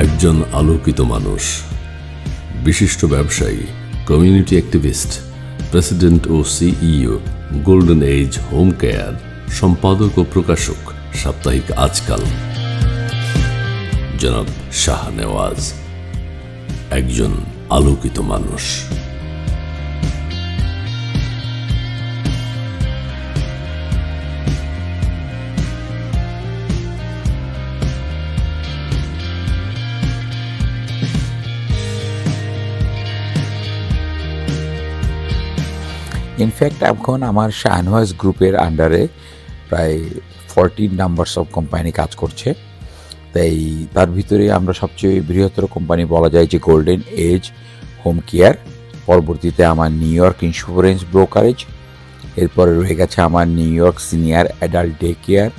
একজন আলোকিত মানুষ, বিশিষ্ট ব্যবসায়ী, কমিউনিটি অ্যাক্টিভিস্ট, প্রেসিডেন্ট ও CEO, golden age home care, সম্পাদক ও প্রকাশক, সাপ্তাহিক আজকাল। জনাব শাহ নেওয়াজ একজন আলোকিত মানুষ। ইনফ্যাক্ট এখন আমার শাহনওয়াজ গ্রুপের আন্ডারে প্রায় 14 নাম্বারস অফ কোম্পানি কাজ করছে। তাই তার ভিতরে আমরা সবচেয়ে বৃহত্তর কোম্পানি বলা যায় যে গোল্ডেন এজ হোম কেয়ার, পরবর্তীতে আমার নিউ ইয়র্ক ইন্স্যুরেন্স ব্রোকারেজ, এরপরে রয়ে গেছে আমার new York senior adult day care,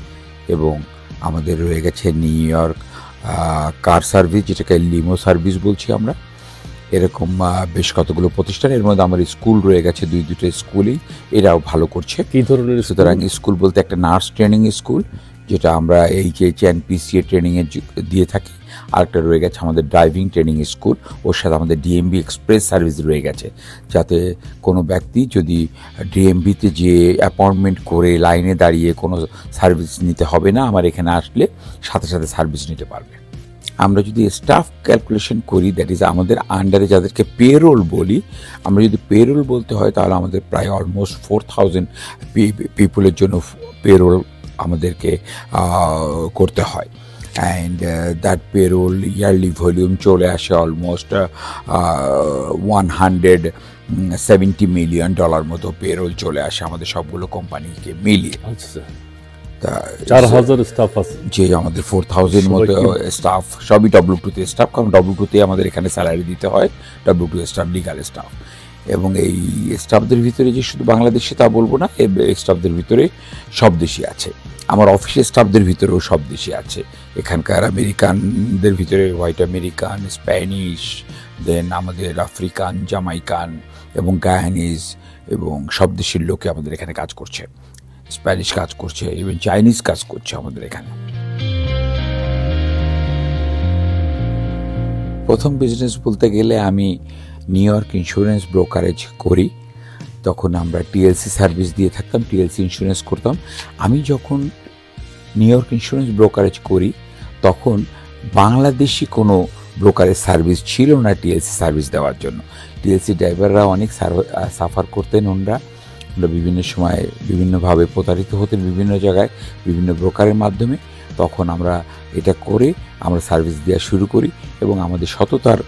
এবং আমাদের রয়ে গেছে নিউ ইয়র্ক কার সার্ভিস, যেটাকে লিমো সার্ভিস বলছি আমরা। এরকম বেশ কতগুলো প্রতিষ্ঠান, এর মধ্যে আমার স্কুল রয়ে গেছে দুটো স্কুলই, এরাও ভালো করছে। কী ধরনের? সুতরাং স্কুল বলতে একটা নার্স ট্রেনিং স্কুল, যেটা আমরা এইচএইচ অ্যান্ড পিসিএ ট্রেনিংয়ে দিয়ে থাকি। আরেকটা রয়ে গেছে আমাদের ড্রাইভিং ট্রেনিং স্কুল, ওর সাথে আমাদের ডিএমবি এক্সপ্রেস সার্ভিস রয়ে গেছে, যাতে কোনো ব্যক্তি যদি ডিএমবিতে যে অ্যাপয়েন্টমেন্ট করে লাইনে দাঁড়িয়ে কোনো সার্ভিস নিতে হবে না, আমার এখানে আসলে সাথে সাথে সার্ভিস নিতে পারবে। আমরা যদি স্টাফ ক্যালকুলেশন করি, দ্যাট ইজ আমাদের আন্ডারে যাদেরকে পেরোল বলি, আমরা যদি পেরোল বলতে হয় তাহলে আমাদের প্রায় অলমোস্ট 4000 পিপুলের জন্য পেরোল আমাদেরকে করতে হয়। And that payroll yearly volume চলে আসে অলমোস্ট $170 মিলিয়ন মতো পেরোল চলে আসে আমাদের সবগুলো কোম্পানিকে মিলিয়ে। আচ্ছা, 4000 স্টাফ আছে, যে আমাদের 4000 মতো স্টাফ, সবই W2 স্টাফ, কারণ W2 আমাদের এখানে স্যালারি দিতে হয়, W2 স্টাফ লিগাল স্টাফ। এবং এই স্টাফদের ভিতরে যে শুধু বাংলাদেশি তা বলবো না, এই স্টাফদের ভিতরে সব দেশই আছে। আমার অফিসের স্টাফদের ভিতরেও সব দেশই আছে। এখানকার আমেরিকানদের ভিতরে হোয়াইট আমেরিকান, স্প্যানিশ, দেন আমাদের আফ্রিকান, জামাইকান এবং গায়ানিজ, এবং সব দেশের লোকে আমাদের এখানে কাজ করছে। স্প্যানিশ কাজ করছে, ইভেন চাইনিজ কাজ করছে আমাদের এখানে। প্রথম বিজনেস বলতে গেলে আমি নিউ ইয়র্ক ইন্স্যুরেন্স ব্রোকারেজ করি। তখন আমরা টিএলসি সার্ভিস দিয়ে থাকতাম, টিএলসি ইন্স্যুরেন্স করতাম। আমি যখন নিউ ইয়র্ক ইন্স্যুরেন্স ব্রোকারেজ করি তখন বাংলাদেশি কোনো ব্রোকারেজ সার্ভিস ছিল না টিএলসি সার্ভিস দেওয়ার জন্য। টিএলসি ড্রাইভাররা অনেক সাফার করতেন, ওনারা বিভিন্ন সময় বিভিন্নভাবে প্রতারিত হতেন বিভিন্ন জায়গায় বিভিন্ন ব্রোকারের মাধ্যমে। তখন আমরা এটা করে আমরা সার্ভিস দেওয়া শুরু করি, এবং আমাদের সততার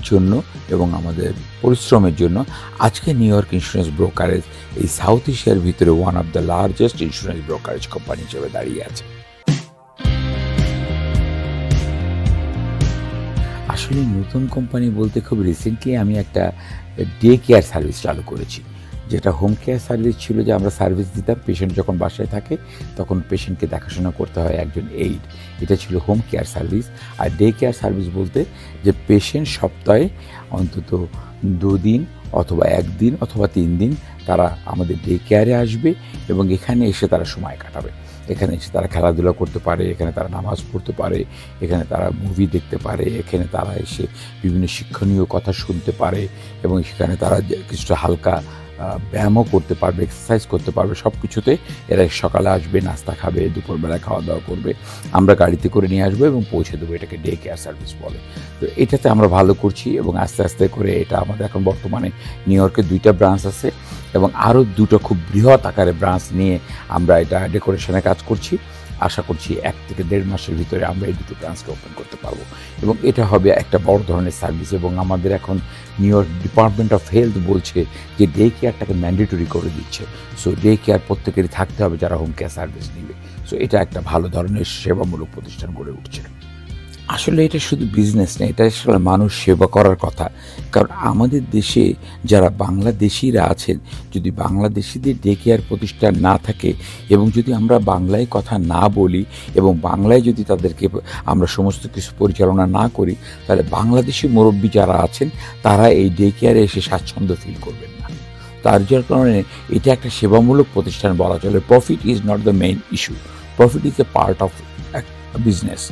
জন্য এবং আমাদের পরিশ্রমের জন্য আজকে নিউ ইয়র্ক ইন্স্যুরেন্স ব্রোকারেজ এই সাউথ এশিয়ার ভিতরে one of the largest insurance brokerage company হিসেবে দাঁড়িয়ে আছে। আসলে নতুন কোম্পানি বলতে খুব রিসেন্টলি আমি একটা ডে কেয়ার সার্ভিস চালু করেছি, যেটা হোম কেয়ার সার্ভিস ছিল, যে আমরা সার্ভিস দিতাম পেশেন্ট যখন বাসায় থাকে তখন পেশেন্টকে দেখাশোনা করতে হয় একজন এইড, এটা ছিল হোম কেয়ার সার্ভিস। আর ডে কেয়ার সার্ভিস বলতে যে পেশেন্ট সপ্তাহে অন্তত 2 দিন অথবা 1 দিন অথবা 3 দিন তারা আমাদের ডে কেয়ারে আসবে, এবং এখানে এসে তারা সময় কাটাবে। এখানে এসে তারা খেলাধুলা করতে পারে, এখানে তারা নামাজ পড়তে পারে, এখানে তারা মুভি দেখতে পারে, এখানে তারা এসে বিভিন্ন শিক্ষণীয় কথা শুনতে পারে, এবং সেখানে তারা কিছুটা হালকা ব্যায়ামও করতে পারবে, এক্সারসাইজ করতে পারবে। সব কিছুতে এরা সকালে আসবে, নাস্তা খাবে, দুপুরবেলায় খাওয়া দাওয়া করবে, আমরা গাড়িতে করে নিয়ে আসবো এবং পৌঁছে দেবো। এটাকে ডে কেয়ার সার্ভিস বলে। তো এটাতে আমরা ভালো করছি, এবং আস্তে আস্তে করে এটা আমাদের এখন বর্তমানে নিউ ইয়র্কে 2টা ব্রাঞ্চ আছে, এবং আরও 2টো খুব বৃহৎ আকারে ব্রাঞ্চ নিয়ে আমরা এটা ডেকোরেশনে কাজ করছি। আশা করছি 1 থেকে 1.5 মাসের ভিতরে আমরা এই 2টো ব্রাঞ্চকে ওপেন করতে পারবো, এবং এটা হবে একটা বড় ধরনের সার্ভিস। এবং আমাদের এখন new York department of health বলছে যে ডে কেয়ারটাকে ম্যান্ডেটরি করে দিচ্ছে। সো ডে কেয়ার প্রত্যেকেরই থাকতে হবে যারা হোম কেয়ার সার্ভিস নেবে। সো এটা একটা ভালো ধরনের সেবামূলক প্রতিষ্ঠান গড়ে উঠছে। আসলে এটা শুধু বিজনেস না, এটা আসলে মানুষ সেবা করার কথা। কারণ আমাদের দেশে যারা বাংলাদেশিরা আছেন, যদি বাংলাদেশিদের ডে কেয়ার প্রতিষ্ঠান না থাকে, এবং যদি আমরা বাংলায় কথা না বলি, এবং বাংলায় যদি তাদেরকে আমরা সমস্ত কিছু পরিচালনা না করি, তাহলে বাংলাদেশি মুরব্বী যারা আছেন তারা এই ডে কেয়ারে এসে স্বাচ্ছন্দ্য ফিল করবেন না। তার যার কারণে এটা একটা সেবামূলক প্রতিষ্ঠান বলা চলে। Profit is not the main issue, profit is a part of business.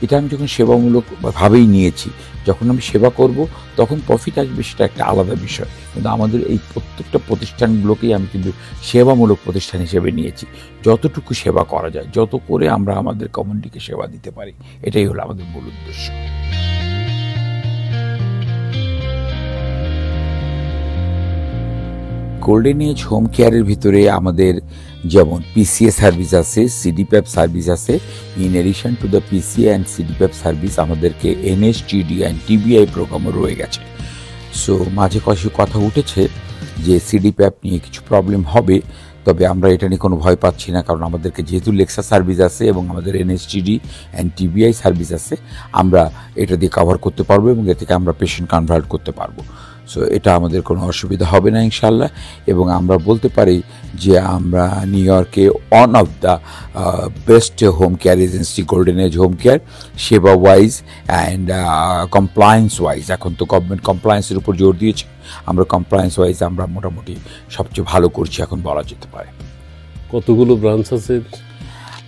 এটা আমি যখন সেবামূলকভাবেই নিয়েছি, যখন আমি সেবা করব তখন প্রফিট আসবে, সেটা একটা আলাদা বিষয়। কিন্তু আমাদের এই প্রত্যেকটা প্রতিষ্ঠানগুলোকেই আমি কিন্তু সেবামূলক প্রতিষ্ঠান হিসেবে নিয়েছি। যতটুকু সেবা করা যায়, যত করে আমরা আমাদের কমিউনিটিকে সেবা দিতে পারি, এটাই হলো আমাদের মূল উদ্দেশ্য। গোল্ডেন এজ হোম কেয়ারের ভিতরে আমাদের যেমন পিসিএ সার্ভিস আছে, সিডিপ্যাপ সার্ভিস আছে। In addition to the PCA and CDPAP service আমাদেরকে এনএসটিডি অ্যান্ড টিবিআই প্রোগ্রামও রয়ে গেছে। সো মাঝে কথা উঠেছে যে সিডিপ্যাপ নিয়ে কিছু প্রবলেম হবে, তবে আমরা এটা নিয়ে কোনো ভয় পাচ্ছি না, কারণ আমাদেরকে যেহেতু লেক্সা সার্ভিস আছে এবং আমাদের এনএসটিডি অ্যান্ড টিবিআই সার্ভিস আছে, আমরা এটা দিয়ে কভার করতে পারবো এবং এ থেকে আমরা পেশেন্ট কনভার্ট করতে পারবো। সো এটা আমাদের কোনো অসুবিধা হবে না ইনশাল্লাহ। এবং আমরা বলতে পারি যে আমরা নিউ ইয়র্কে one of the best home care agency golden age home care, সেবা ওয়াইজ অ্যান্ড কমপ্লায়েন্স ওয়াইজ। এখন তো গভর্নমেন্ট কমপ্লায়েন্সের উপর জোর দিয়েছে, আমরা কমপ্লায়েন্স ওয়াইজ আমরা মোটামুটি সবচেয়ে ভালো করছি এখন বলা যেতে পারে। কতগুলো ব্রাঞ্চ আছে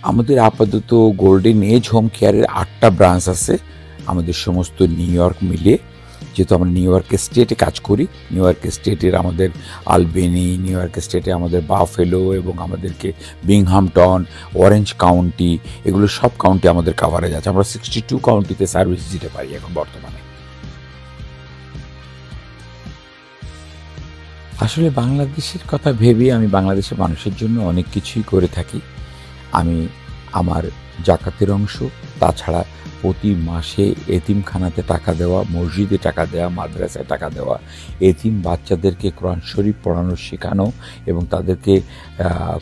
আমাদের? আপাতত গোল্ডেন এজ হোম কেয়ারের 8টা ব্রাঞ্চ আছে আমাদের সমস্ত নিউ ইয়র্ক মিলে। যেহেতু আমরা নিউ ইয়র্ক স্টেটে কাজ করি, নিউ ইয়র্ক স্টেটের আমাদের আলবেনি, নিউ ইয়র্ক স্টেটে আমাদের বাফেলো এবং আমাদেরকে বিংহামটন, অরেঞ্জ কাউন্টি, এগুলো সব কাউন্টি আমাদের কাভারেজ আছে। আমরা 62 কাউন্টিতে সার্ভিস দিতে পারি এখন বর্তমানে। আসলে বাংলাদেশের কথা ভেবে আমি বাংলাদেশের মানুষের জন্য অনেক কিছুই করে থাকি। আমি আমার জাকাতের অংশ, তাছাড়া প্রতি মাসে এতিমখানাতে টাকা দেওয়া, মসজিদে টাকা দেওয়া, মাদ্রাসায় টাকা দেওয়া, এতিম বাচ্চাদেরকে কোরআন শরীফ পড়ানো, শেখানো এবং তাদেরকে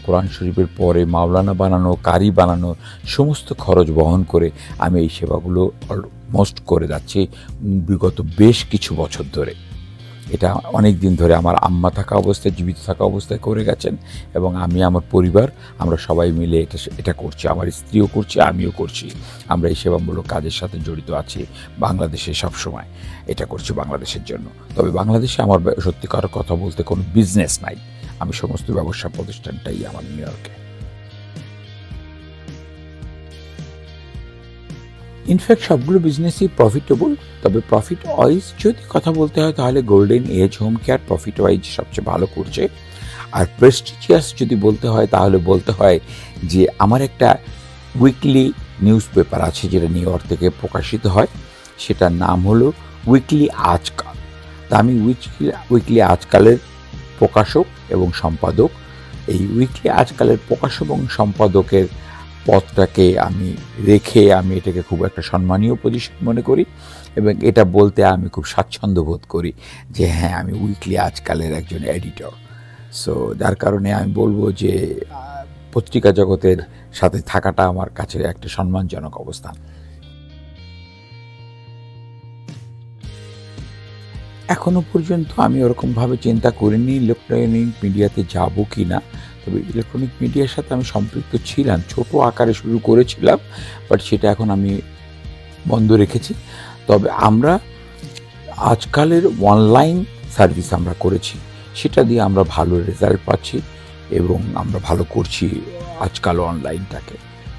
কোরআন শরীফের পরে মাওলানা বানানো, কারি বানানো, সমস্ত খরচ বহন করে আমি এই সেবাগুলো অলমোস্ট করে যাচ্ছি বিগত বেশ কিছু বছর ধরে। এটা অনেক দিন ধরে আমার আম্মা থাকা অবস্থায়, জীবিত থাকা অবস্থায় করে গেছেন এবং আমি, আমার পরিবার, আমরা সবাই মিলে এটা করছি। আমার স্ত্রীও করছে, আমিও করছি। আমরা এই সেবামূলক কাজের সাথে জড়িত আছি বাংলাদেশে, সবসময় এটা করছি বাংলাদেশের জন্য। তবে বাংলাদেশে আমার সত্যিকার কথা বলতে কোনো বিজনেস নাই, আমি সমস্ত ব্যবসা প্রতিষ্ঠানটাই আমার নিউ ইয়র্কে। ইনফ্যাক্ট সবগুলো বিজনেসই প্রফিটেবল, তবে প্রফিট ওয়াইজ যদি কথা বলতে হয় তাহলে golden age home care profit wise সবচেয়ে ভালো করছে। আর প্রেস্টিজিয়াস যদি বলতে হয় তাহলে বলতে হয় যে আমার একটা উইকলি নিউজ পেপার আছে যেটা নিউ ইয়র্ক থেকে প্রকাশিত হয়, সেটার নাম হলো উইকলি আজকাল। তা আমি উইকলি আজকালের প্রকাশক এবং সম্পাদক। এই উইকলি আজকালের প্রকাশক এবং সম্পাদকের পদটাকে আমি রেখে আমি এটাকে খুব একটা সম্মানীয় পজিশন মনে করি এবং এটা বলতে আমি খুব স্বাচ্ছন্দ্য বোধ করি যে হ্যাঁ, আমি উইকলি আজকালের একজন এডিটর। সো যার কারণে আমি বলবো যে পত্রিকা জগতের সাথে থাকাটা আমার কাছে একটা সম্মানজনক অবস্থান। এখনো পর্যন্ত আমি ওরকমভাবে চিন্তা করিনি ইলেকট্রনিক মিডিয়াতে যাব কি না। তবে ইলেকট্রনিক মিডিয়ার সাথে আমি সম্পৃক্ত ছিলাম, ছোট আকারে শুরু করেছিলাম, বাট সেটা এখন আমি বন্ধ রেখেছি। তবে আমরা আজকালের অনলাইন সার্ভিস আমরা করেছি, সেটা দিয়ে আমরা ভালো রেজাল্ট পাচ্ছি এবং আমরা ভালো করছি আজকাল অনলাইনটাকে।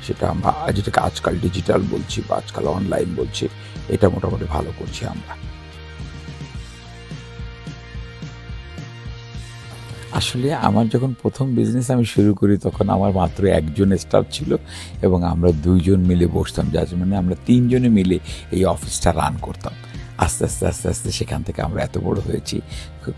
সেটা আমরা যেটাকে আজকাল ডিজিটাল বলছি বা আজকাল অনলাইন বলছি, এটা মোটামুটি ভালো করছি আমরা। আসলে আমার যখন প্রথম বিজনেস আমি শুরু করি তখন আমার মাত্র একজন স্টাফ ছিল এবং আমরা 2 জন মিলে বসতাম, যার মানে আমরা 3 জনে মিলে এই অফিসটা রান করতাম। আস্তে আস্তে আস্তে আস্তে সেখান থেকে আমরা এত বড় হয়েছি,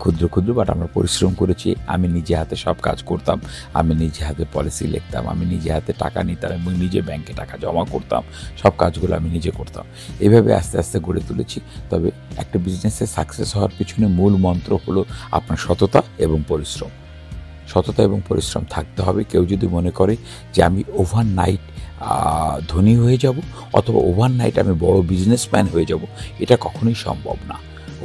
ক্ষুদ্র ক্ষুদ্র, বাট আমরা পরিশ্রম করেছি। আমি নিজে হাতে সব কাজ করতাম, আমি নিজে হাতে পলিসি লিখতাম, আমি নিজে হাতে টাকা নিতাম এবং নিজে ব্যাংকে টাকা জমা করতাম, সব কাজগুলো আমি নিজে করতাম। এভাবে আস্তে আস্তে গড়ে তুলেছি। তবে একটা বিজনেসে সাকসেস হওয়ার পিছনে মূল মন্ত্র হলো আপনার সততা এবং পরিশ্রম। সততা এবং পরিশ্রম থাকতে হবে। কেউ যদি মনে করে যে আমি ওভারনাইট ধনী হয়ে যাব অথবা ওভারনাইট আমি বড় বিজনেসম্যান হয়ে যাব, এটা কখনোই সম্ভব না।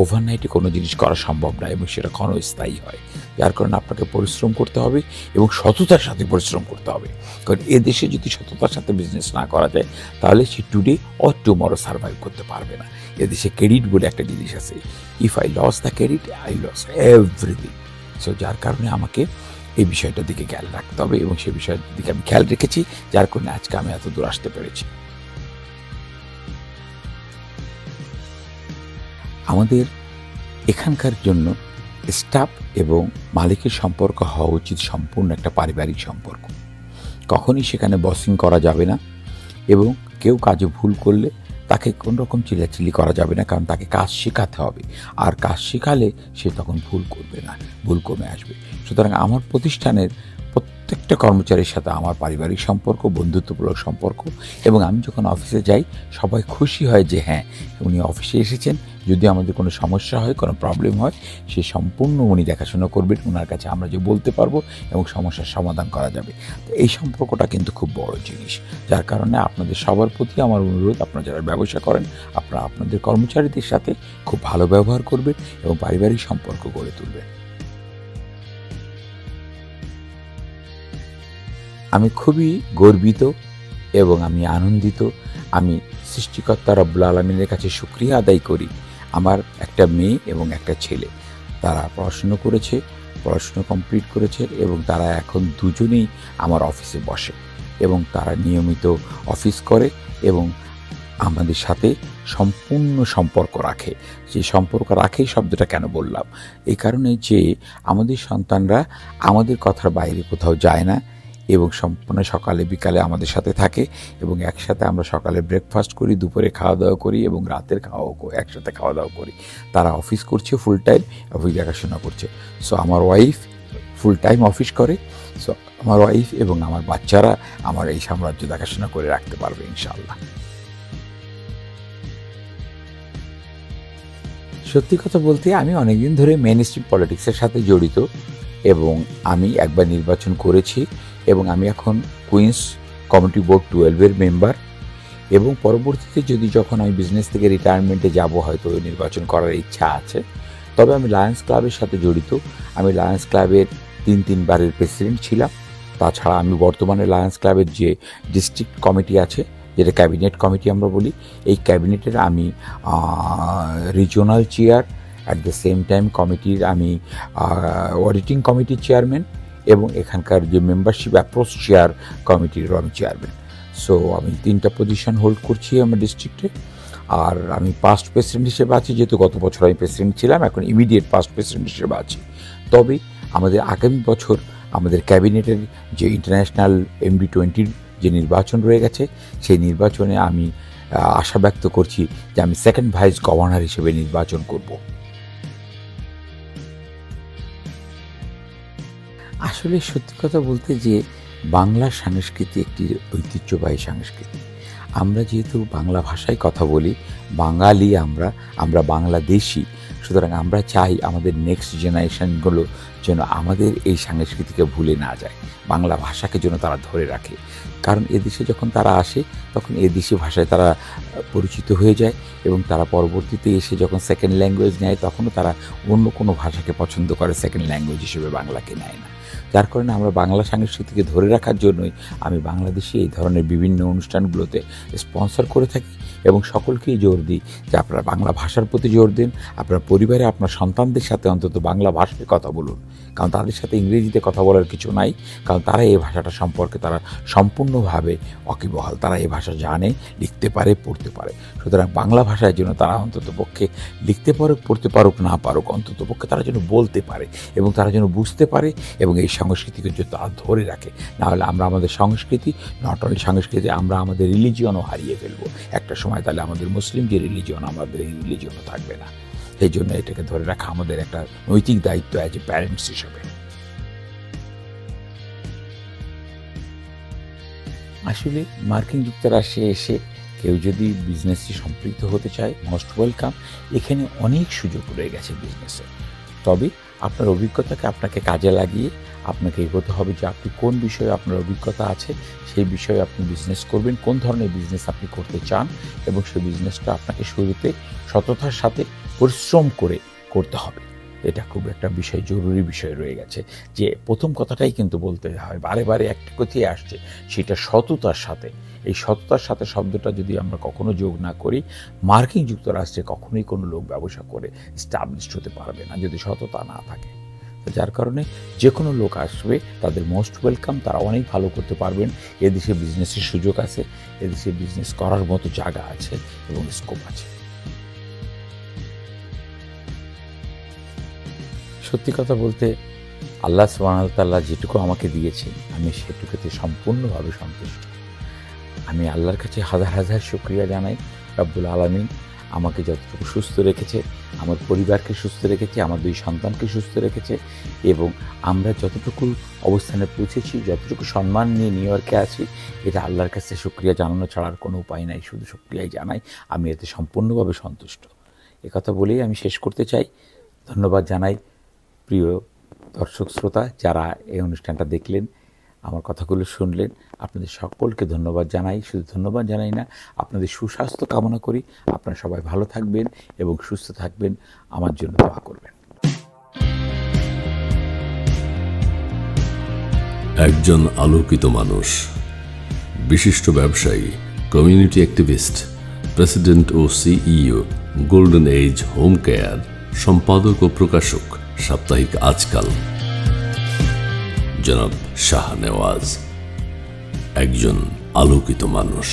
ওভারনাইটে কোনো জিনিস করা সম্ভব না এবং সেটা ক্ষণস্থায়ী হয়। যার কারণে আপনাকে পরিশ্রম করতে হবে এবং সততার সাথে পরিশ্রম করতে হবে। কারণ এদেশে যদি সততার সাথে বিজনেস না করা যায় তাহলে সে টুডে অর টুমরো সার্ভাইভ করতে পারবে না। এদেশে ক্রেডিট বলে একটা জিনিস আছে, if I lose the credit I lose everything. So যার কারণে আমাকে এই বিষয়টার দিকে খেয়াল রাখতে হবে এবং সেই বিষয়ের দিকে আমি খেয়াল রেখেছি, যার কারণে আজকে আমি এত দূর আসতে পেরেছি। আমাদের এখানকার জন্য স্টাফ এবং মালিকের সম্পর্ক হওয়া উচিত সম্পূর্ণ একটা পারিবারিক সম্পর্ক। কখনই সেখানে বসিং করা যাবে না এবং কেউ কাজে ভুল করলে তাকে কোনো রকম চিল্লাচিল্লি করা যাবে না, কারণ তাকে কাজ শেখাতে হবে। আর কাজ শেখালে সে তখন ভুল করবে না, ভুল কমে আসবে। সুতরাং আমার প্রতিষ্ঠানের প্রত্যেকটা কর্মচারীর সাথে আমার পারিবারিক সম্পর্ক, বন্ধুত্বমূলক সম্পর্ক, এবং আমি যখন অফিসে যাই সবাই খুশি হয় যে হ্যাঁ উনি অফিসে এসেছেন, যদি আমাদের কোনো সমস্যা হয়, কোনো প্রবলেম হয়, সে সম্পূর্ণ উনি দেখাশোনা করবেন, ওনার কাছে আমরা যে বলতে পারবো এবং সমস্যার সমাধান করা যাবে। তো এই সম্পর্কটা কিন্তু খুব বড় জিনিস, যার কারণে আপনাদের সবার প্রতি আমার অনুরোধ, আপনারা যারা ব্যবসা করেন আপনারা আপনাদের কর্মচারীদের সাথে খুব ভালো ব্যবহার করবেন এবং পারিবারিক সম্পর্ক গড়ে তুলবেন। আমি খুবই গর্বিত এবং আমি আনন্দিত। আমি সৃষ্টিকর্তা রব্বুল আলামিনের কাছে শুকরিয়া আদায় করি। আমার একটা মেয়ে এবং একটা ছেলে, তারা পড়াশুনো করেছে, পড়াশুনো কমপ্লিট করেছে এবং তারা এখন দুজনেই আমার অফিসে বসে এবং তারা নিয়মিত অফিস করে এবং আমাদের সাথে সম্পূর্ণ সম্পর্ক রাখে। যে সম্পর্ক রাখে শব্দটা কেন বললাম, এই কারণে যে আমাদের সন্তানরা আমাদের কথার বাইরে কোথাও যায় না এবং সম্পূর্ণ সকালে বিকালে আমাদের সাথে থাকে এবং একসাথে আমরা সকালে ব্রেকফাস্ট করি, দুপুরে খাওয়া দাওয়া করি এবং রাতের একসাথে খাওয়া দাওয়া করি। তারা অফিস করছে ফুল টাইম, অফিস দেখাশোনা করছে। সো আমার ওয়াইফ ফুল টাইম অফিস করে, সো আমার ওয়াইফ এবং আমার বাচ্চারা আমার এই সাম্রাজ্য দেখাশোনা করে রাখতে পারবে ইনশাআল্লাহ। সত্যি কথা বলতে আমি অনেকদিন ধরে মেইন স্ট্রিম পলিটিক্সের সাথে জড়িত এবং আমি একবার নির্বাচন করেছি এবং আমি এখন কুইন্স কমিউনিটি বোর্ড 12-এর মেম্বার এবং পরবর্তীতে যখন আমি বিজনেস থেকে রিটায়ারমেন্টে যাব হয়তো নির্বাচন করার ইচ্ছা আছে। তবে আমি লায়ন্স ক্লাবের সাথে জড়িত। আমি লায়ন্স ক্লাবের 3 বারের প্রেসিডেন্ট ছিলাম। তাছাড়া আমি বর্তমানে লায়ন্স ক্লাবের যে ডিস্ট্রিক্ট কমিটি আছে, যেটা ক্যাবিনেট কমিটি আমরা বলি, এই ক্যাবিনেটের আমি regional chair, at the same time কমিটির আমি অডিটিং কমিটির চেয়ারম্যান এবং এখানকার যে মেম্বারশিপ অ্যাপ্রোচ চেয়ার কমিটিরও আমি চেয়ারম্যান। সো আমি 3টা পজিশন হোল্ড করছি আমার ডিস্ট্রিক্টে। আর আমি পাস্ট প্রেসিডেন্ট হিসেবে আছি, যেহেতু গত বছর আমি প্রেসিডেন্ট ছিলাম, এখন ইমিডিয়েট পাস্ট প্রেসিডেন্ট হিসেবে আছি। তবে আমাদের আগামী বছর আমাদের ক্যাবিনেটের যে ইন্টারন্যাশনাল MD20 যে নির্বাচন রয়ে গেছে, সেই নির্বাচনে আমি আশা ব্যক্ত করছি যে আমি সেকেন্ড ভাইস গভর্নর হিসেবে নির্বাচন করব। আসলে সত্যি কথা বলতে যে বাংলা সংস্কৃতি একটি ঐতিহ্যবাহী সংস্কৃতি। আমরা যেহেতু বাংলা ভাষায় কথা বলি, বাঙালি, আমরা বাংলাদেশি, সুতরাং আমরা চাই আমাদের নেক্সট জেনারেশনগুলো যেন আমাদের এই সংস্কৃতিকে ভুলে না যায়, বাংলা ভাষাকে যেন তারা ধরে রাখে। কারণ এদেশে যখন তারা আসে তখন এদেশি ভাষায় তারা পরিচিত হয়ে যায় এবং তারা পরবর্তীতে এসে যখন সেকেন্ড ল্যাঙ্গুয়েজ নেয় তখনও তারা অন্য কোনো ভাষাকে পছন্দ করে, সেকেন্ড ল্যাঙ্গুয়েজ হিসেবে বাংলাকে নেয় না। যার কারণে আমরা বাংলা সংস্কৃতিকে ধরে রাখার জন্যই আমি বাংলাদেশে এই ধরনের বিভিন্ন অনুষ্ঠানগুলোতে স্পন্সর করে থাকি এবং সকলকেই জোর দিই যে আপনারা বাংলা ভাষার প্রতি জোর দিন, আপনার পরিবারে আপনার সন্তানদের সাথে অন্তত বাংলা ভাষায় কথা বলুন, কারণ তাদের সাথে ইংরেজিতে কথা বলার কিছু নাই, কারণ তারা এই ভাষাটা সম্পর্কে তারা সম্পূর্ণভাবে ওয়াকিবহাল, তারা এই ভাষা জানে, লিখতে পারে, পড়তে পারে। সুতরাং বাংলা ভাষায় যেন তারা অন্তত পক্ষে লিখতে পারুক, পড়তে পারুক, না পারুক, অন্তত পক্ষে তারা যেন বলতে পারে এবং তারা যেন বুঝতে পারে এবং এই সংস্কৃতিকে যদি তারা ধরে রাখে, নাহলে আমরা আমাদের সংস্কৃতি, নট অনলি সংস্কৃতি, আমরা আমাদের রিলিজিয়নও হারিয়ে ফেলবো একটা সময়। তাহলে আমাদের মুসলিম যে রিলিজিয়ন, আমাদের এই রিলিজিয়নও থাকবে না। সেই জন্য এটাকে ধরে রাখা আমাদের একটা নৈতিক দায়িত্ব অ্যাজ এ প্যারেন্টস হিসেবে। আসলে মার্কিন যুক্তরাষ্ট্রে এসে কেউ যদি বিজনেসে সম্পৃক্ত হতে চায়, মোস্ট ওয়েলকাম। এখানে অনেক সুযোগ রয়ে গেছে বিজনেসে। তবে আপনার অভিজ্ঞতাকে আপনাকে কাজে লাগিয়ে আপনাকে এগোতে হবে যে আপনি কোন বিষয়ে আপনার অভিজ্ঞতা আছে, সেই বিষয়ে আপনি বিজনেস করবেন, কোন ধরনের বিজনেস আপনি করতে চান এবং সেই বিজনেসটা আপনাকে শুরুতে সততার সাথে পরিশ্রম করে করতে হবে। এটা খুব একটা বিষয়, জরুরি বিষয় রয়ে গেছে যে প্রথম কথাটাই কিন্তু বলতে হয়, বারে বারে একটা কথাই আসছে, সেটা সততার সাথে। এই সততার সাথে শব্দটা যদি আমরা কখনো যোগ না করি, মার্কিন যুক্তরাষ্ট্রে কখনোই কোনো লোক ব্যবসা করে এস্টাবলিশড হতে পারবে না যদি সততা না থাকে। যার কারণে যে কোনো লোক আসবে তাদের মোস্ট ওয়েলকাম, তারা অনেক ভালো করতে পারবেন। এদেশে বিজনেসের সুযোগ আছে, এদেশে বিজনেস করার মতো জায়গা আছে এবং স্কোপ আছে। সত্যি কথা বলতে আল্লাহ সুবহানাহু ওয়া তাআলা যেটুকু আমাকে দিয়েছেন আমি সেটুকুতে সম্পূর্ণভাবে সন্তুষ্ট। আমি আল্লাহর কাছে হাজার হাজার শুকরিয়া জানাই। রব্বুল আলামিন আমাকে যতটুকু সুস্থ রেখেছে, আমার পরিবারকে সুস্থ রেখেছে, আমার 2 সন্তানকে সুস্থ রেখেছে এবং আমরা যতটুকু অবস্থানে পৌঁছেছি, যতটুকু সম্মান নিয়ে নিউ ইয়র্কে আছি, এটা আল্লাহর কাছে শুকরিয়া জানানো ছাড়া আর কোনো উপায় নাই। শুধু শুকরিয়াই জানাই, আমি এতে সম্পূর্ণভাবে সন্তুষ্ট। কথা বলেই আমি শেষ করতে চাই। ধন্যবাদ জানাই প্রিয় দর্শক শ্রোতা যারা এই অনুষ্ঠানটা দেখলেন, আমার কথাগুলো শুনলেন। আপনাদের সকলকে ধন্যবাদ জানাই। শুধু ধন্যবাদ জানাই না, আপনাদের সুস্বাস্থ্য কামনা করি। আপনারা সবাই ভালো থাকবেন এবং সুস্থ থাকবেন, আমার জন্য দোয়া করবেন। একজন আলোকিত মানুষ, বিশিষ্ট ব্যবসায়ী, কমিউনিটি অ্যাক্টিভিস্ট, প্রেসিডেন্ট ও CEO, golden age home care, সম্পাদক ও প্রকাশক, সাপ্তাহিক আজকাল, জনাব শাহ নেওয়াজ। একজন আলোকিত মানুষ।